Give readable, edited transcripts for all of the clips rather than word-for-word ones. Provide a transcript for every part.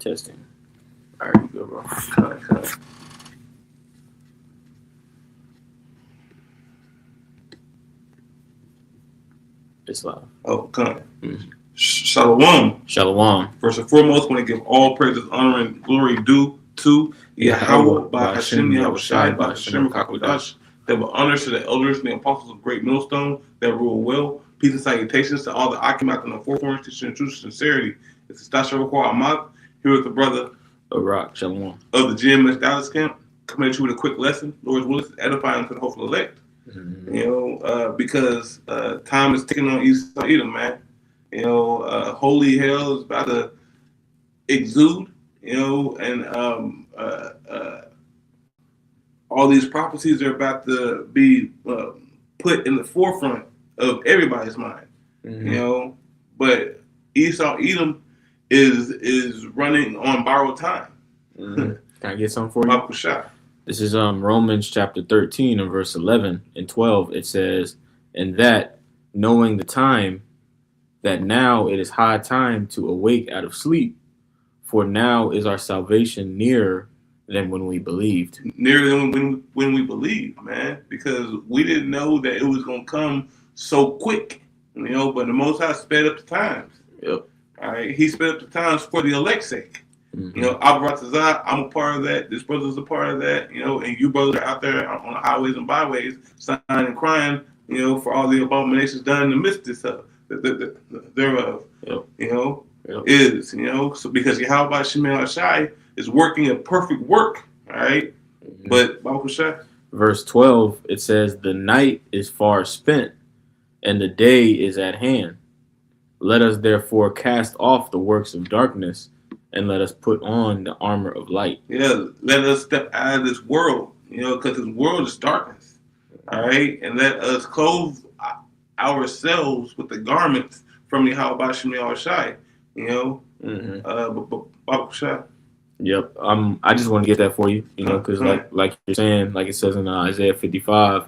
Testing. All right, you go, bro. Cut. It's live. Oh, cut. Mm-hmm. Shalom. Shalom. First and foremost, when they give all praises, honor, and glory due to Yahweh by Hashem Yahushai by Hashem Kakodash, that will honor to the elders and the apostles of Great Millstone that rule well. Peace and salutations to all the Akimat and the forefront, teaching the truth and sincerity. It's the Stasha Rakwa Ahmad, here with the brother Barak. Shalom. of the GMS Dallas camp, coming at you with a quick lesson. Lord's will is edifying to the hopeful elect. Mm-hmm. You know, because time is ticking on Esau Edom, man. You know, holy hell is about to exude, you know, and all these prophecies are about to be put in the forefront of everybody's mind, Mm-hmm. you know. But Esau Edom is running on borrowed time. Mm-hmm. Can I get something for you? Michael Shah. This is Romans chapter 13 and verse 11 and 12. It says, "And that, knowing the time, that now it is high time to awake out of sleep, for now is our salvation nearer than when we believed." Nearer than when we believed, man, because we didn't know that it was going to come so quick, you know, but the Most High sped up the times. Yep. All right, He sped up the times for the elect's sake. Mm-hmm. You know, Abaratazah, I'm a part of that. This brother's a part of that. You know, and you brothers are out there on the highways and byways, sighing and crying. You know, for all the abominations done in the midst thereof. Yep. You know, Yep. is so because Yahweh Shemel Shai is working a perfect work. All right, Mm-hmm. but Baruch Shai. Verse 12, it says, "The night is far spent, and the day is at hand. Let us therefore cast off the works of darkness, and let us put on the armor of light." Yeah, let us step out of this world, you know, because this world is darkness. All right, and let us clothe ourselves with the garments from Yahweh Shemel Shai. You know, Mm-hmm. Baruch Shai. Yep. I just want to get that for you, you know, because like you're saying, like it says in Isaiah 55,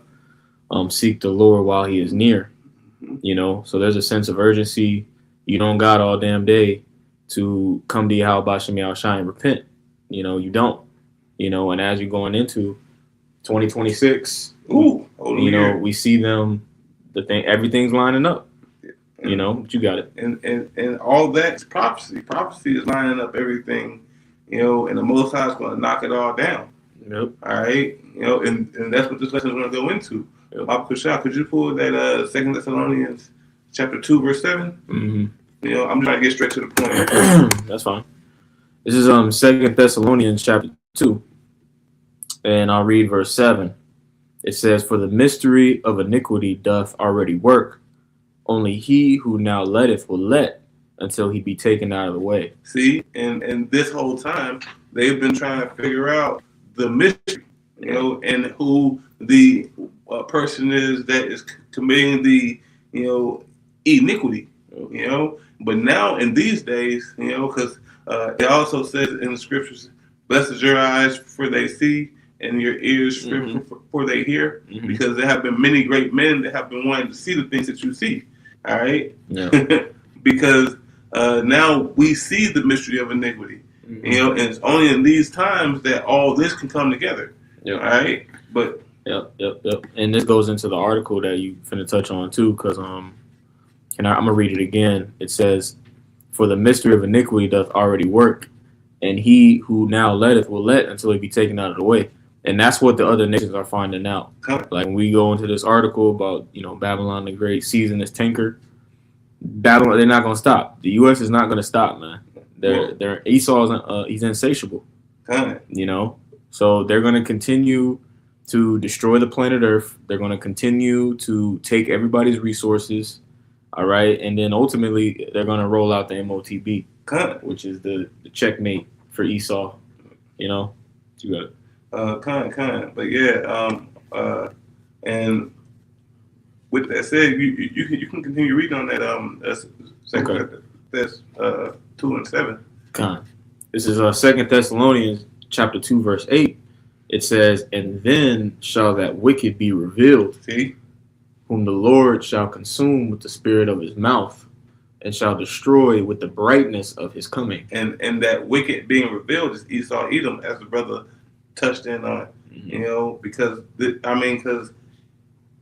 seek the Lord while he is near, you know. So there's a sense of urgency. You don't got all damn day to come to Yahweh Shem Shai and repent. You know, you don't. You know, and as you're going into 2026, you know, we see them, everything's lining up. You know, but you got it. And all that's prophecy. Prophecy is lining up everything, you know, and the Most High is going to knock it all down. Yep. All right, you know, and that's what this lesson is going to go into. Yep. Could you pull that 2 Thessalonians chapter 2 verse 7? Mm-hmm. You know, I'm trying to get straight to the point. That's fine. This is 2 Thessalonians chapter 2, and I'll read verse 7. It says, "For the mystery of iniquity doth already work. Only he who now letteth will let until he be taken out of the way." See, and this whole time they've been trying to figure out the mystery, you know, and who the person is that is committing the, you know, iniquity, you know. But now in these days, you know, because it also says in the scriptures, "Blessed is your eyes for they see, and your ears for they hear," because there have been many great men that have been wanting to see the things that you see. All right, yeah. Because now we see the mystery of iniquity, you know, and it's only in these times that all this can come together. Yep. All right, but Yep. And this goes into the article that you finna touch on too, because I'm gonna read it again. It says, "For the mystery of iniquity doth already work, and he who now letteth will let until he be taken out of the way." And that's what the other nations are finding out. Like when we go into this article about, you know, Babylon the Great seizing this tanker, Babylon, they're not gonna stop. The U.S. is not gonna stop, man. They're Esau's he's insatiable. You know, so they're gonna continue to destroy the planet Earth. They're gonna continue to take everybody's resources. All right, and then ultimately they're gonna roll out the MOTB, which is the checkmate for Esau. You know, you got it. But yeah, and with that said, you can continue reading on that. That's 2 and 7. This is 2 Thessalonians chapter 2 verse 8. It says, "And then shall that wicked be revealed, See, whom the Lord shall consume with the spirit of his mouth, and shall destroy with the brightness of his coming. And that wicked being revealed is Esau Edom, as the brother touched in on. Mm-hmm. Because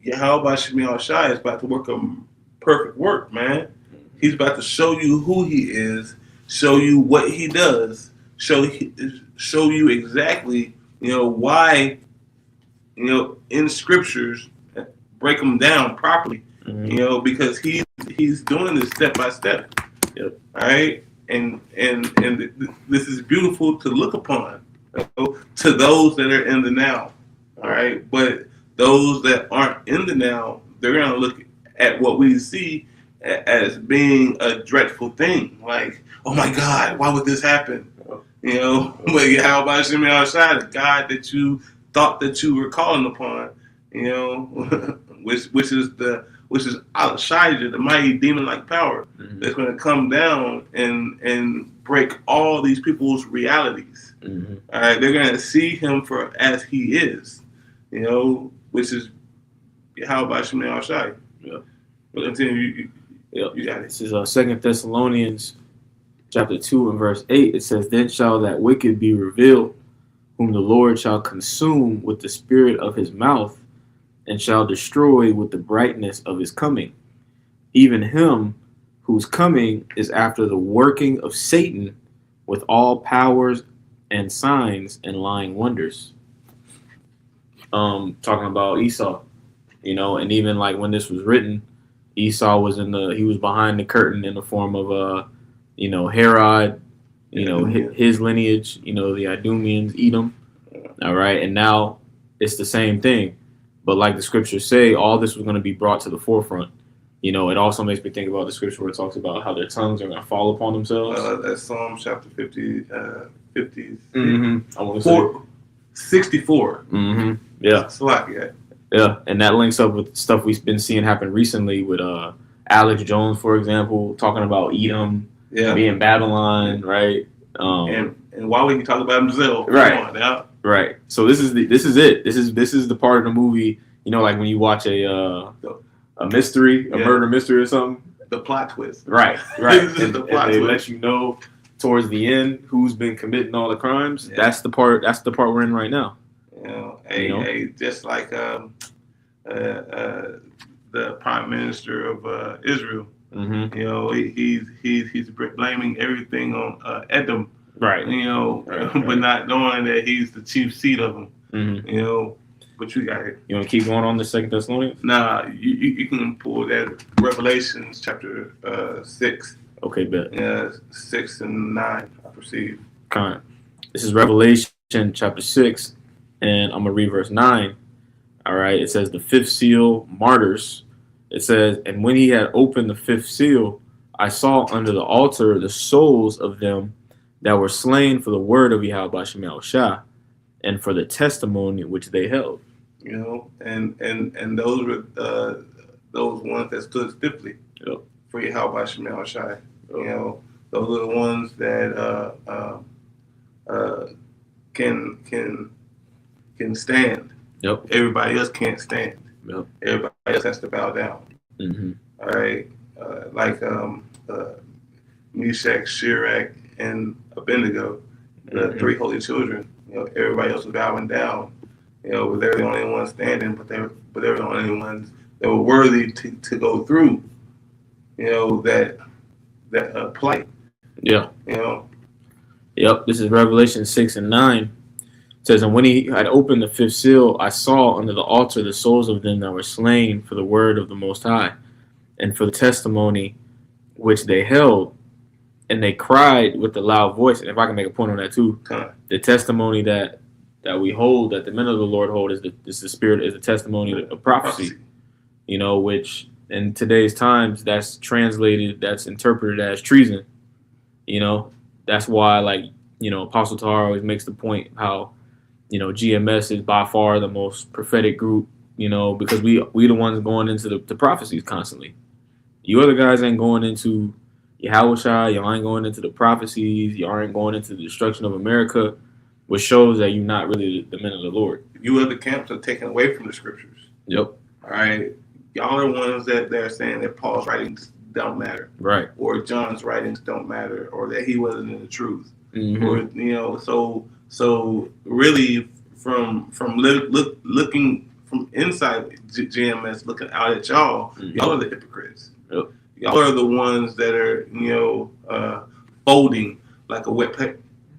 Yahweh Shemi Shai is about to work a perfect work, man. He's about to show you who he is, show you what he does, show you exactly, why, in scriptures, break them down properly, Mm-hmm. because he's doing this step by step. Yep. All right, and this is beautiful to look upon, to those that are in the now. All right, but those that aren't in the now, they're gonna look at what we see as being a dreadful thing. Like, oh my God, why would this happen? But how about Shimei outside, the God that you thought that you were calling upon, which is Al-Shijah, the mighty demon-like power Mm-hmm. that's going to come down and break all these people's realities. Mm-hmm. All right, they're going to see him for as he is, which is how about Shimei Al-Shai. Yeah. But continue, Yep. you got it. This is 2 Thessalonians chapter 2 and verse 8. It says, Then shall that wicked be revealed, whom the Lord shall consume with the spirit of his mouth, and shall destroy with the brightness of his coming, even him whose coming is after the working of Satan with all powers and signs and lying wonders. Talking about Esau, and even like when this was written, Esau was he was behind the curtain in the form of Herod, his lineage, the Idumeans, Edom. All right, and now it's the same thing, but like the scriptures say, all this was going to be brought to the forefront. It also makes me think about the scripture where it talks about how their tongues are going to fall upon themselves. That's Psalm chapter 50, 50 I want to say 64. Mm-hmm. Yeah. Slack, Yeah, and that links up with stuff we've been seeing happen recently with Alex Jones, for example, talking about Edom being Babylon, right? And why would you talk about himself? Right. Come on now. Right. So this is it. This is the part of the movie, like when you watch a mystery, a murder mystery or something. The plot twist. Right. This is and the plot they twist. let you know towards the end who's been committing all the crimes. Yeah. That's the part we're in right now. Just like the Prime Minister of Israel. Mm-hmm. He's blaming everything on Edom. Right. But not knowing that he's the chief seed of them. Mm-hmm. But you got it. You want to keep going on the 2 Thessalonians? Nah, you can pull that Revelations chapter 6. Okay, bet. 6 and 9, I perceive. Kind. This is Revelation chapter 6, and I'm going to read verse 9. All right, it says, the fifth seal, martyrs. It says, and when he had opened the fifth seal, I saw under the altar the souls of them that were slain for the word of Yahweh Shemi Shai, and for the testimony which they held. And those were those ones that stood stiffly for Yahweh Shemi Shai. Those are the ones that can stand. Yep. Everybody else can't stand. Yep. Everybody else has to bow down. Mm-hmm. All right. Like Meshach, Shadrach, and Abednego, the three holy children. Everybody else was bowing down. But they're the only ones standing. But they were the only ones that were worthy to go through. That plight. Yeah. Yep. This is Revelation 6 and 9. It says, and when he had opened the fifth seal, I saw under the altar the souls of them that were slain for the word of the Most High, and for the testimony which they held, and they cried with a loud voice. And if I can make a point on that too, the testimony that we hold, that the men of the Lord hold, is the spirit, is the testimony of prophecy. Which in today's times, that's interpreted as treason. That's why, Apostle Tahar always makes the point how, GMS is by far the most prophetic group, because we the ones going into the prophecies constantly. You other guys ain't going into Yahushua, y'all ain't going into the prophecies, y'all ain't going into the destruction of America, which shows that you're not really the men of the Lord. You other camps are taken away from the scriptures. Yep. All right. Y'all are ones that they're saying that Paul's writing don't matter, Right. or John's writings don't matter, or that he wasn't in the truth, Mm-hmm. or so really from looking from inside GMS, looking out at y'all, Mm-hmm. y'all are the hypocrites. Yep. Y'all are the ones that are folding like a wet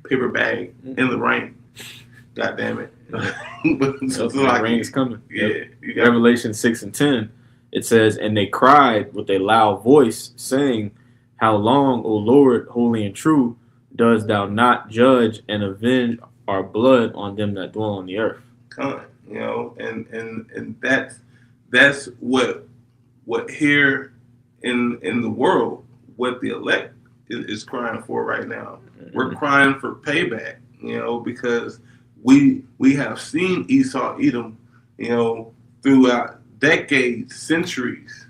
paper bag in the rain. God damn it! But The rain is coming. Yeah. Yep. Revelation 6:10, it says, "And they cried with a loud voice, saying, How long, O Lord, holy and true, dost thou not judge and avenge our blood on them that dwell on the earth?" And that's what here in the world, what the elect is crying for right now. Mm-hmm. We're crying for payback, because we have seen Esau, Edom, throughout decades, centuries,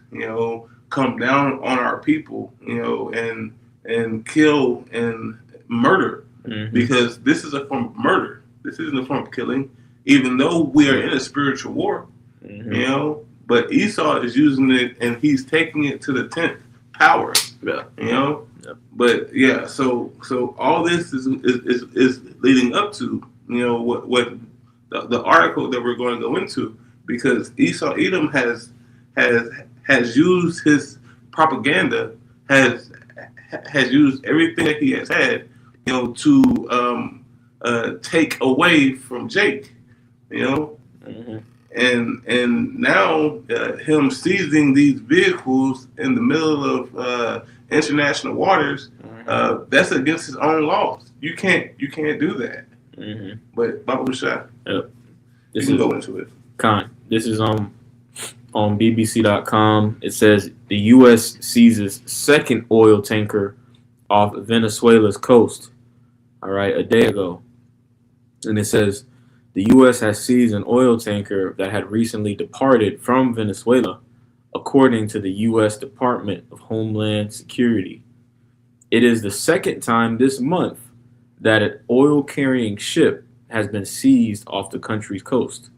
come down on our people, and kill and murder, Mm-hmm. because this is a form of murder. This isn't a form of killing, even though we are in a spiritual war, Mm-hmm. But Esau is using it, and he's taking it to the 10th power, Yeah. Yep. But yeah, so all this is leading up to what the article that we're going to go into, because Esau Edom has used his propaganda, has used everything that he has had, to take away from Jake, Mm-hmm. and now him seizing these vehicles in the middle of international waters, that's against his own laws. You can't do that. Mm-hmm. But Babu Shah, Yep. you can go into it. This is on BBC.com. It says the U.S. seizes second oil tanker off Venezuela's coast. All right, a day ago, and it says the U.S. has seized an oil tanker that had recently departed from Venezuela, according to the U.S. Department of Homeland Security. It is the second time this month that an oil-carrying ship has been seized off the country's coast.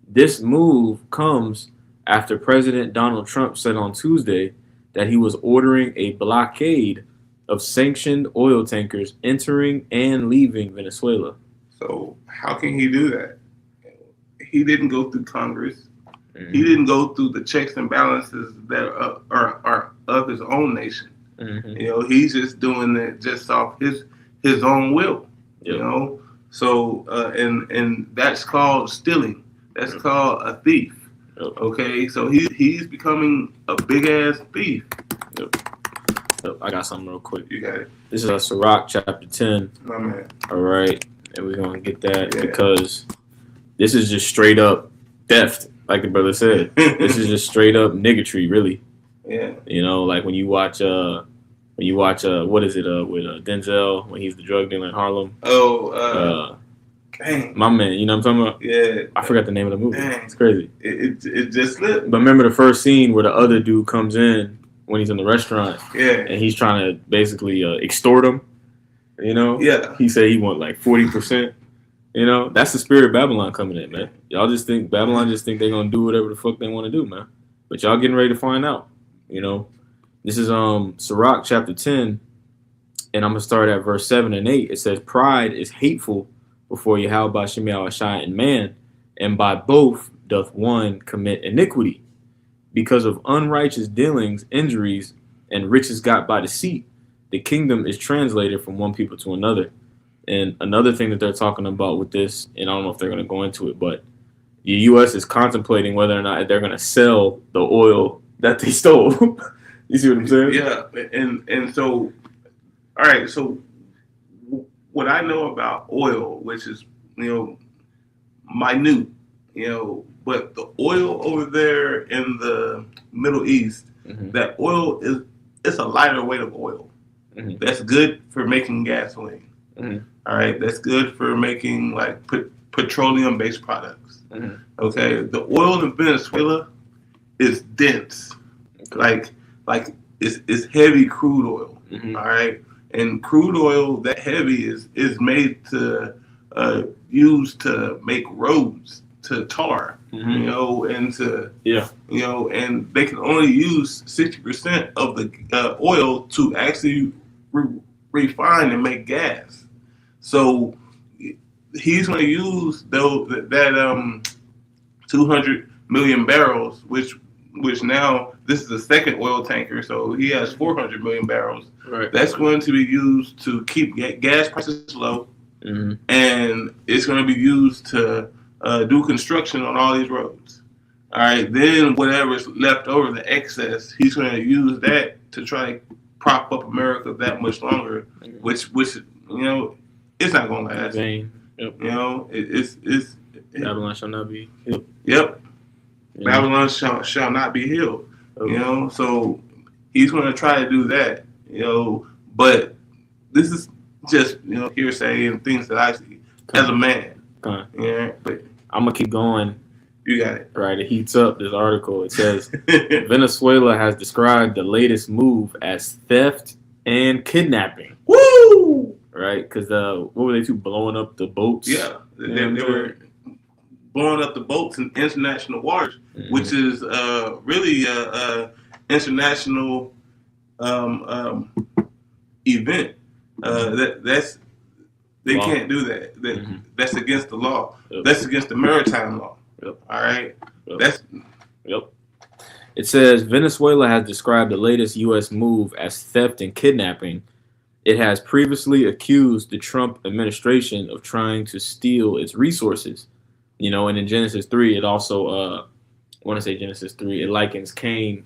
This move comes after President Donald Trump said on Tuesday that he was ordering a blockade of sanctioned oil tankers entering and leaving Venezuela. So how can he do that? He didn't go through Congress. Mm-hmm. He didn't go through the checks and balances that are of his own nation. Mm-hmm. He's just doing it just off his own will. Yep. So and that's called stealing. That's called a thief. Yep. Okay, so he's becoming a big ass thief. Yep. I got something real quick. You got it. This is Sirach chapter 10. My man. All right, and we're gonna get that because this is just straight up theft, like the brother said. This is just straight up niggatry, really. Yeah. Like when you watch what is it with Denzel when he's the drug dealer in Harlem. Dang. My man, you know what I'm talking about? Yeah. I forgot the name of the movie. Dang. It's crazy. It just slipped. But remember the first scene where the other dude comes in when he's in the restaurant. Yeah. And he's trying to basically extort him. Yeah. He said he want like 40%. That's the spirit of Babylon coming in, man. Y'all just think Babylon they're gonna do whatever the fuck they want to do, man. But y'all getting ready to find out. This is Sirach chapter 10, and I'm gonna start at verse 7 and 8. It says, "Pride is hateful before Yahweh Bashem Yahushai and man, and by both doth one commit iniquity. Because of unrighteous dealings, injuries, and riches got by deceit, the kingdom is translated from one people to another." And another thing that they're talking about with this, and I don't know if they're going to go into it, but the U.S. is contemplating whether or not they're going to sell the oil that they stole. You see what I'm saying? Yeah, and so, all right. So, what I know about oil, which is minute, but the oil over there in the Middle East, Mm-hmm. that oil it's a lighter weight of oil. Mm-hmm. That's good for making gasoline. Mm-hmm. All right, that's good for making like petroleum-based products. Mm-hmm. Okay, the oil in Venezuela is dense, Okay. like it's heavy crude oil. Mm-hmm. All right, and crude oil that heavy is made to used to make roads, to tar. you know, and to Yeah. you know, and they can only use 60% of the oil to actually refine and make gas. So he's going to use that 200 million barrels, which now this is the second oil tanker, so he has 400 million barrels. Right. That's going to be used to keep gas prices low, and it's going to be used to do construction on all these roads. All right, then whatever's left over, the excess, he's going to use that to try to prop up America that much longer, which you know, it's not going to last. Yep. You know, it's Babylon shall not be healed. Yep. Yeah. Babylon shall not be healed. Okay. You know, so he's going to try to do that. You know, but this is just hearsay and things that I see as a man. Yeah, but I'm gonna keep going. You got it. Right, it heats up this article. It says Venezuela has described the latest move as theft and kidnapping. Woo! Right, because what were they blowing up the boats? Yeah, they were blowing up the boats in international waters, which is really international event. That's they can't do that. That's against the law. Yep. That's against the maritime law. Yep. All right. Yep. It says Venezuela has described the latest U.S. move as theft and kidnapping. It has previously accused the Trump administration of trying to steal its resources. You know, and in Genesis 3, it also, I want to say Genesis 3, it likens Cain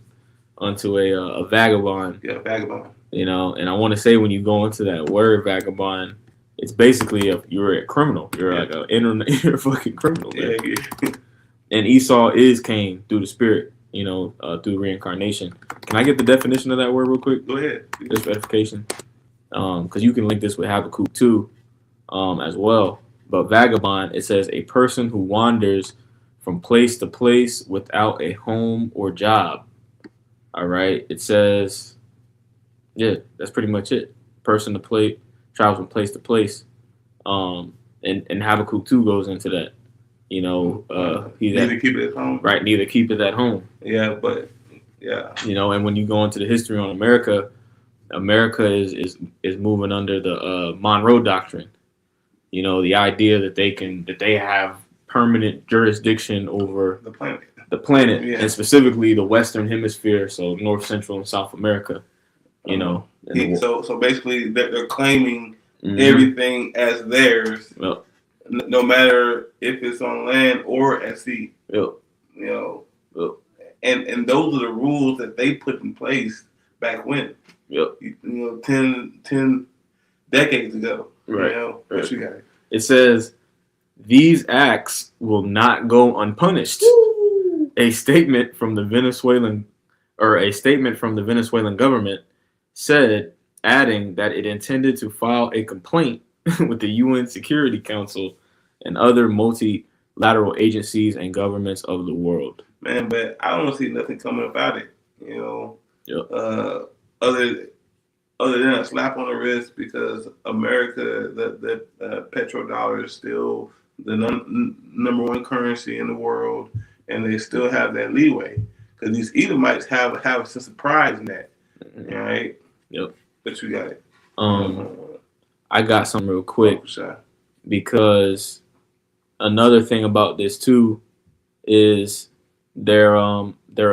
unto a vagabond. Yeah, vagabond. You know, and I want to say when you go into that word vagabond, it's basically you're a criminal. You're like you're a fucking criminal. Man. Yeah. And Esau is Cain through the spirit, you know, through reincarnation. Can I get the definition of that word real quick? Go ahead. Just verification. Because you can link this with Habakkuk too, as well. But vagabond, it says a person who wanders from place to place without a home or job. All right. It says, yeah, that's pretty much it. Person to place, travels from place to place. And Habakkuk 2 goes into that. You know, neither keep it at home. Right, neither keep it at home. Yeah, but yeah. You know, and when you go into the history on America is moving under the Monroe Doctrine. You know, the idea that they have permanent jurisdiction over the planet, yeah. And specifically the Western Hemisphere, so North, Central, and South America. You know, so basically they're claiming everything as theirs. Yep. No matter if it's on land or at sea. Yep. You know. Yep. And those are the rules that they put in place back when. Yep. You know, 10 decades ago. Right. You know, right. You got it. It says these acts will not go unpunished. Woo! A statement from the Venezuelan government said, adding that it intended to file a complaint with the UN Security Council and other multilateral agencies and governments of the world. Man, but I don't see nothing coming about it. You know, yep. Other than a slap on the wrist, because America, the petrodollar is still the number one currency in the world, and they still have that leeway because these Edomites have a sense of pride in that. All right. Yep. But you got it. I got some real quick because another thing about this too is they're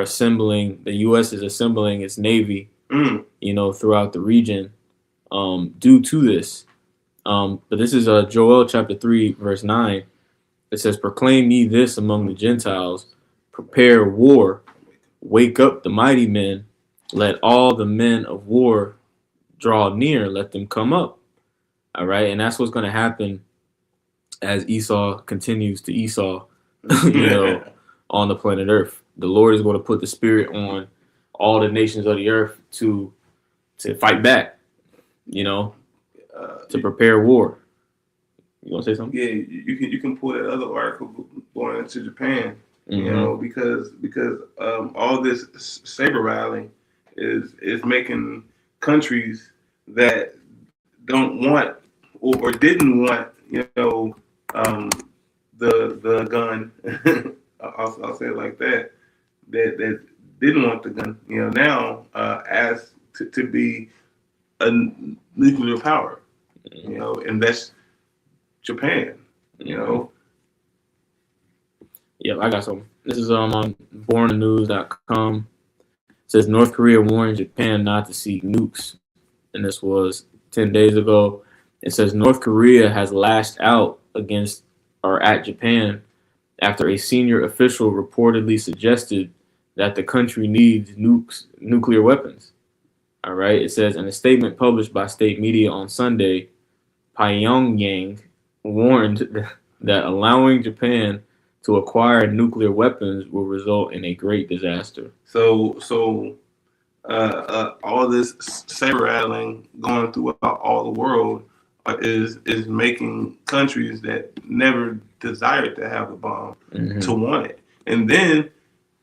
assembling. The U.S. is assembling its navy, you know, throughout the region, due to this. But this is Joel chapter 3 verse 9. It says, "Proclaim ye this among the Gentiles: prepare war, wake up the mighty men, let all the men of war draw near, let them come up." All right, and that's what's going to happen as Esau continues to Esau, you know, on the planet Earth. The Lord is going to put the spirit on all the nations of the earth to fight back, you know, to prepare war. You want to say something? Yeah, you can pull that other article going into Japan, you know, because all this saber rattling is making countries that don't want or didn't want, you know, the gun I'll say it like that. That didn't want the gun, now asked to be a nuclear power, and that's Japan. You know, Yep, I got some. This is on bornnews.com. It says North Korea warned Japan not to seek nukes, and this was 10 days ago. It says North Korea has lashed out against or at Japan after a senior official reportedly suggested that the country needs nuclear weapons. All right. It says in a statement published by state media on Sunday, Pyongyang warned that allowing Japan to acquire nuclear weapons will result in a great disaster. so all this saber rattling going throughout all the world is making countries that never desired to have a bomb to want it, and then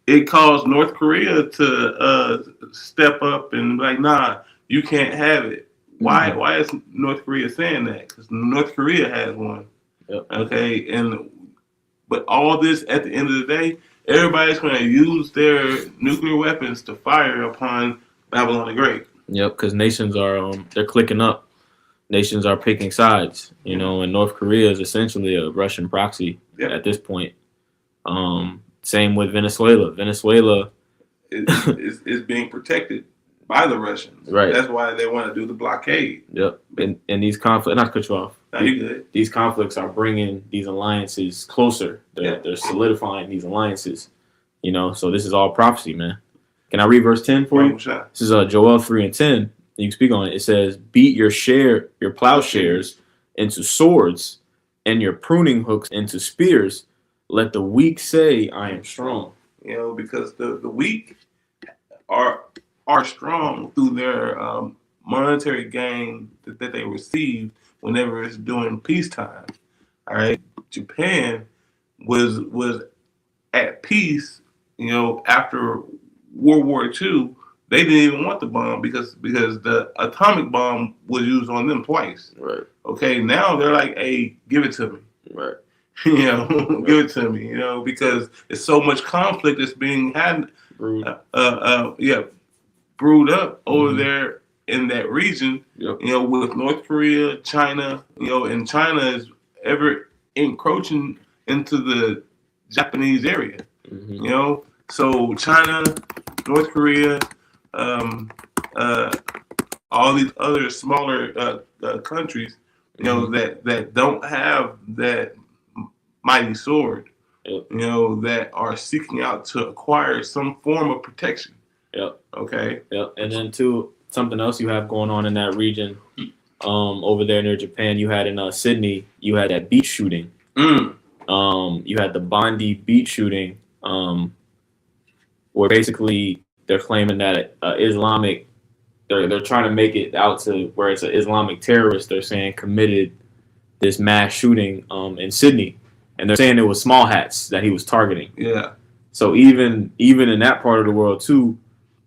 it caused North Korea to step up and be like, nah, you can't have it. Why? Why is North Korea saying that? Because North Korea has one. Yep. Okay, but all this at the end of the day, everybody's going to use their nuclear weapons to fire upon Babylon the Great. Yep, because nations are they're clicking up. Nations are picking sides, and North Korea is essentially a Russian proxy at this point. Same with Venezuela. Venezuela is being protected by the Russians. Right. That's why they want to do the blockade. Yep. And these conflicts, not to cut you off. No, you good. These conflicts are bringing these alliances closer. They're solidifying these alliances. So this is all prophecy, man. Can I read verse 10 for you? Shot. This is Joel 3:10. You can speak on it. It says, beat your plowshares into swords and your pruning hooks into spears. Let the weak say, I am strong. Because the weak are strong through their monetary gain that they receive whenever it's during peacetime. All right, Japan was at peace. After World War II, they didn't even want the bomb because the atomic bomb was used on them twice. Right. Okay, now they're like, hey, give it to me. Right. Give it to me. Because there's so much conflict that's being had. Brewed up over there in that region. Yep. With North Korea, China. And China is ever encroaching into the Japanese area. So China, North Korea, all these other smaller countries, that don't have that mighty sword, that are seeking out to acquire some form of protection. Yep. Okay. Yep. And then too, something else you have going on in that region, over there near Japan, you had in Sydney, you had that beach shooting. You had the Bondi beach shooting, where basically they're claiming that Islamic, they're trying to make it out to where it's an Islamic terrorist. They're saying committed this mass shooting in Sydney, and they're saying it was small hats that he was targeting. Yeah. So even in that part of the world too,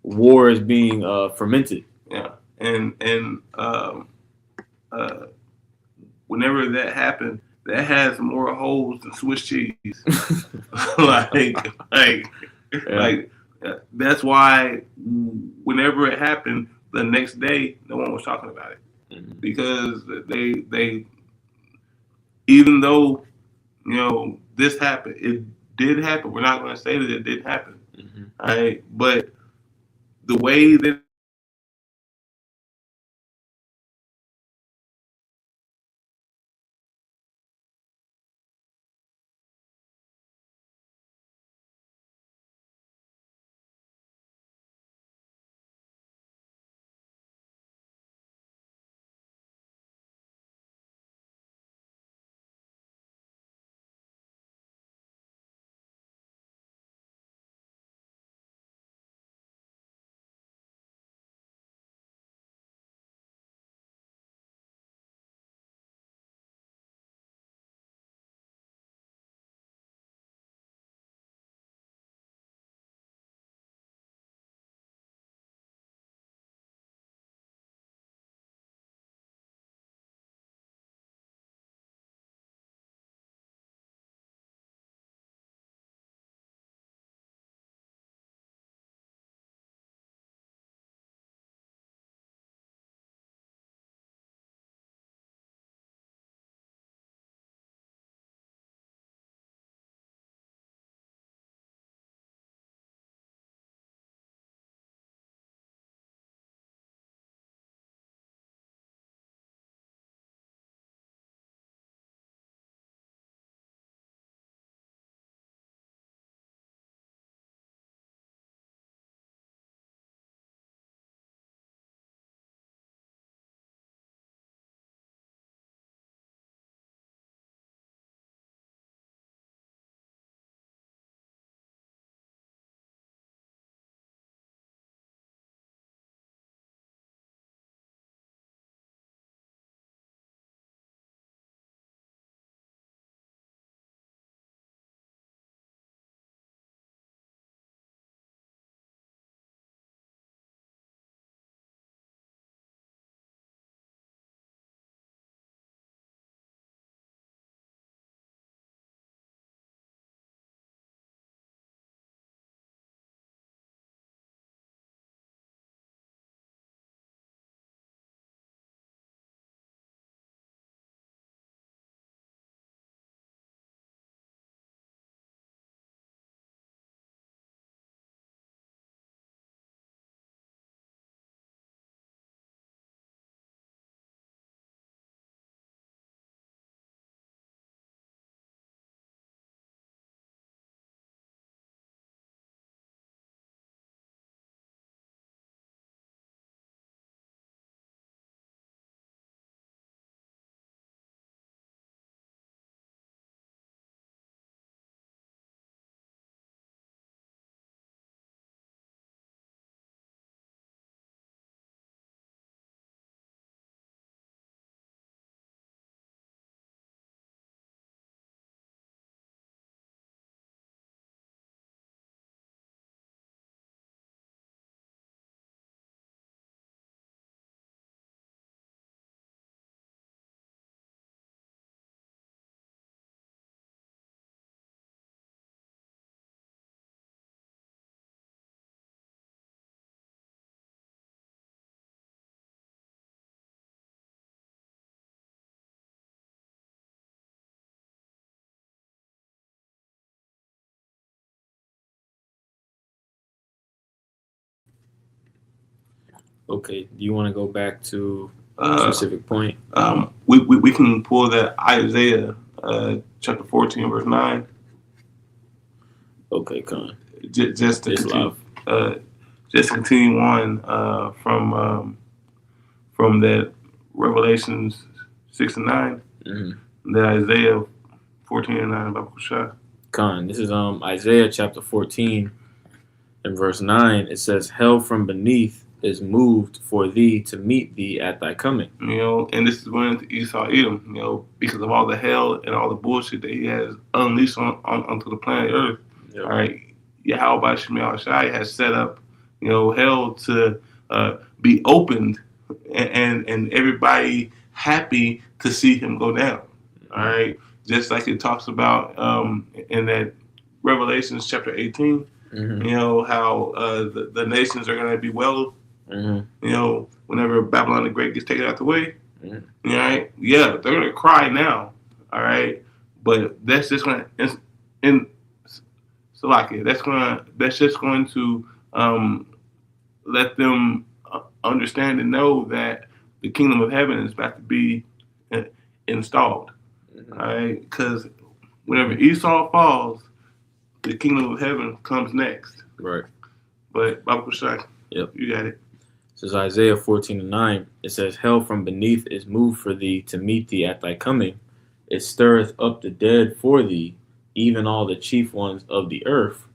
war is being fermented. Yeah, and whenever that happened, that has more holes than Swiss cheese. like that's why whenever it happened, the next day no one was talking about it, because they even though this happened, it did happen. We're not going to say that it didn't happen, all right? But the way that Okay. Do you want to go back to a Uh, specific point? we can pull that Isaiah chapter 14 verse 9 Okay, Con. just to It's continue live. just to continue on from that Revelations 6 and 9, that Isaiah 14 and 9 about Kushah. Con. This is Isaiah chapter 14 and verse 9. It says, "Hell from beneath is moved for thee to meet thee at thy coming." And this is when Esau Edom, because of all the hell and all the bullshit that he has unleashed onto the planet Earth. Yep. All right, Yahweh Shemel Shai has set up, hell to be opened, and everybody happy to see him go down. All right, just like it talks about in that Revelations chapter 18. How the nations are going to be well. Whenever Babylon the Great gets taken out the way. All right, they're going to cry now. All right, but that's just going to in Salakia. That's just going to let them understand and know that the kingdom of heaven is about to be installed. All right, because whenever Esau falls, the kingdom of heaven comes next. Right. But Baba Kushai, Yep. You got it. This is Isaiah 14 and 9. It says, "Hell from beneath is moved for thee to meet thee at thy coming. It stirreth up the dead for thee, even all the chief ones of the earth.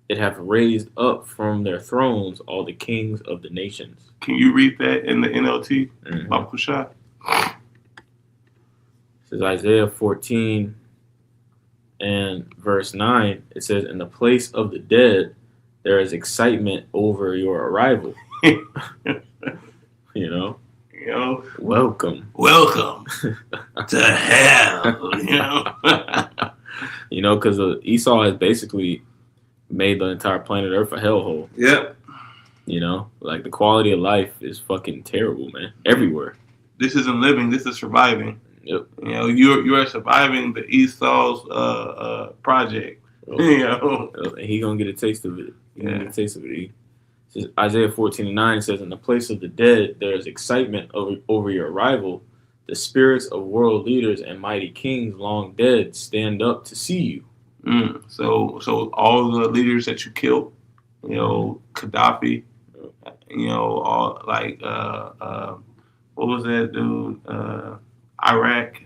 It hath raised up from their thrones all the kings of the nations." Can you read that in the NLT, Baba Kushai? This is Isaiah 14 and verse 9. It says, "In the place of the dead, there is excitement over your arrival." Welcome to hell. Because Esau has basically made the entire planet Earth a hellhole. Yep. Like the quality of life is fucking terrible, man. Everywhere. This isn't living. This is surviving. Yep. You're surviving the Esau's project. And he gonna get a taste of it. Isaiah 14 and 9 says, "In the place of the dead, there is excitement over your arrival. The spirits of world leaders and mighty kings long dead stand up to see you." So all the leaders that you killed, Gaddafi, all like what was that dude? Iraq,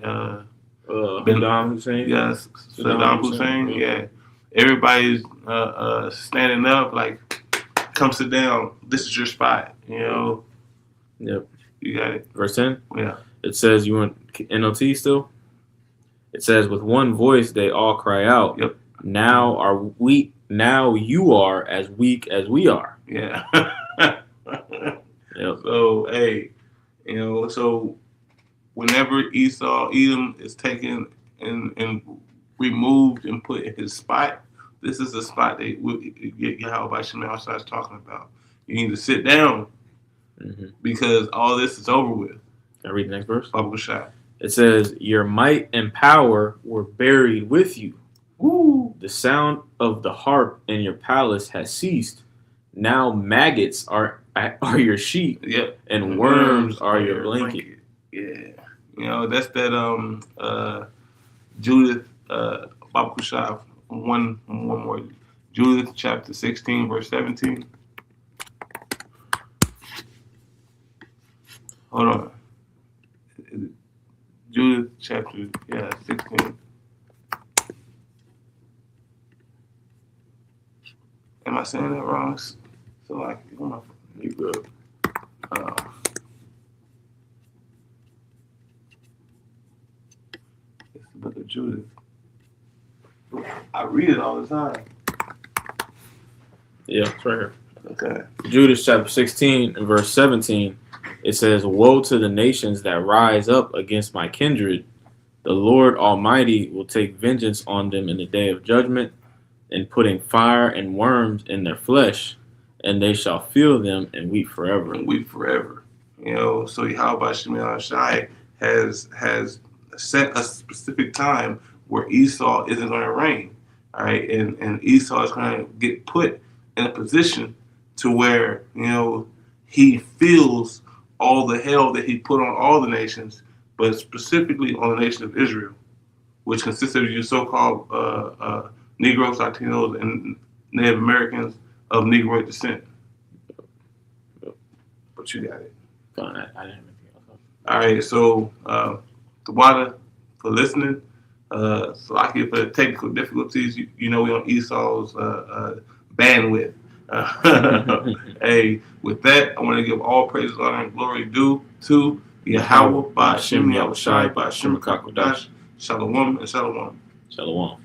Saddam Hussein. Yes, Saddam Hussein. Yeah, everybody's standing up like, "Come sit down. This is your spot." Yep. You got it. Verse 10. Yeah. It says, you want NLT still? It says, "With one voice they all cry out." Yep. Now you are as weak as we are. Yeah. Yep. So hey, so whenever Esau Edom is taken and removed and put in his spot, this is the spot that Yahweh Shemel Shai is talking about. You need to sit down because all this is over with. Can I read the next verse? Baba Shai. It says, "Your might and power were buried with you. Woo. The sound of the harp in your palace has ceased. Now maggots are your sheep, Yep. and worms are your blanket." Yeah. That's that Judith Baba Kushai. One more. Judith chapter 16 verse 17. Hold on. Judith chapter 16. Am I saying that wrong? So like, You good? It's the book of Judith. I read it all the time. Yeah, it's right here. Okay. Judith chapter 16 and verse 17. It says, "Woe to the nations that rise up against my kindred. The Lord Almighty will take vengeance on them in the day of judgment, and putting fire and worms in their flesh, and they shall feel them and weep forever." And weep forever. So Yahweh Shemel Shai has set a specific time where Esau isn't going to reign. All right, and Esau is going to get put in a position to where he feels all the hell that he put on all the nations, but specifically on the nation of Israel, which consists of your so-called Negroes, Latinos, and Native Americans of Negroid descent. But you got it. Fine, I didn't have anything else. All right, so Tawada for listening. Salaki for the technical difficulties. You know we on Esau's bandwidth. Hey, with that, I want to give all praise, honor, and glory due to Yahweh, Ba'ashem, Yahushai, Ba'ashem, Kakodash, Shalom, and Shalom. Shalom.